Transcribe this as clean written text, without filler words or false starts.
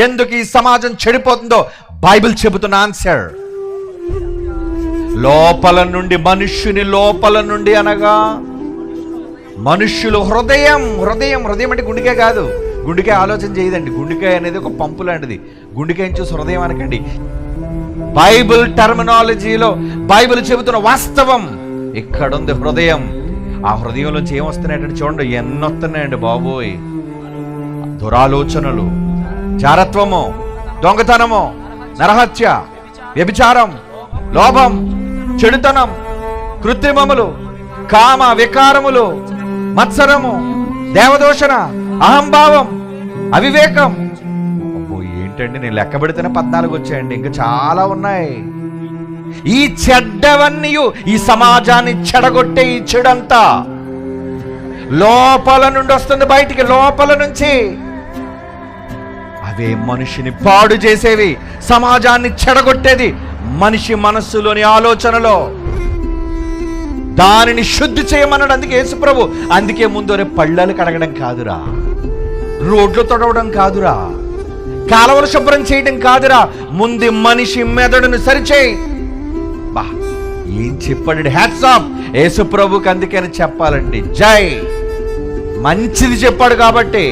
ఎందుకు ఈ సమాజం చెడిపోతుందో బైబిల్ చెబుతున్న ఆన్సర్. లోపల నుండి, మనుష్యుని లోపల నుండి అనగా మనుష్యులు హృదయం అంటే గుండెకాయ కాదు. గుండెకాయ ఆలోచన చేయదండి. గుండెకాయ అనేది ఒక పంపు లాంటిది. గుండెకాయని చూసి హృదయం అనకండి. బైబిల్ టర్మినాలజీలో బైబిల్ చెబుతున్న వాస్తవం ఇక్కడుంది, హృదయం. ఆ హృదయంలోంచి ఏమొస్తున్నాయంటే చూడండి, ఎన్నొస్తున్నాయండి బాబోయ్. దురాలోచనలు, జారత్వము, దొంగతనము, నరహత్య, వ్యభిచారం, లోభం, చెడుతనం, కృత్రిమములు, కామ వికారములు, మత్సరము, దేవదూషణ, అహంభావం, అవివేకం. అబ్బో ఏంటండి, నేను లెక్క పెడితేనే 14 వచ్చాయండి, ఇంకా చాలా ఉన్నాయి. ఈ చెడ్డవన్నీ ఈ సమాజాన్ని చెడగొట్టే ఈ చెడంతా లోపల నుండి వస్తుంది బయటికి, లోపల నుంచి. అవే మనిషిని పాడు చేసేవి, సమాజాన్ని చెడగొట్టేది మనిషి మనస్సులోని ఆలోచనలో. దానిని శుద్ధి చేయమన్నాడు అందుకే యేసుప్రభు. అందుకే ముందు పళ్ళలు కడగడం కాదురా, రోడ్లు తొడవడం కాదురా, కాలువలు శుభ్రం చేయడం కాదురా, ముందు మనిషి మెదడును సరిచేయి. బా ఏం చెప్పాడు, హ్యాట్స్ ఆఫ్ యేసుప్రభుకి. అందుకని చెప్పాలండి, జై. మంచిది చెప్పాడు కాబట్టి.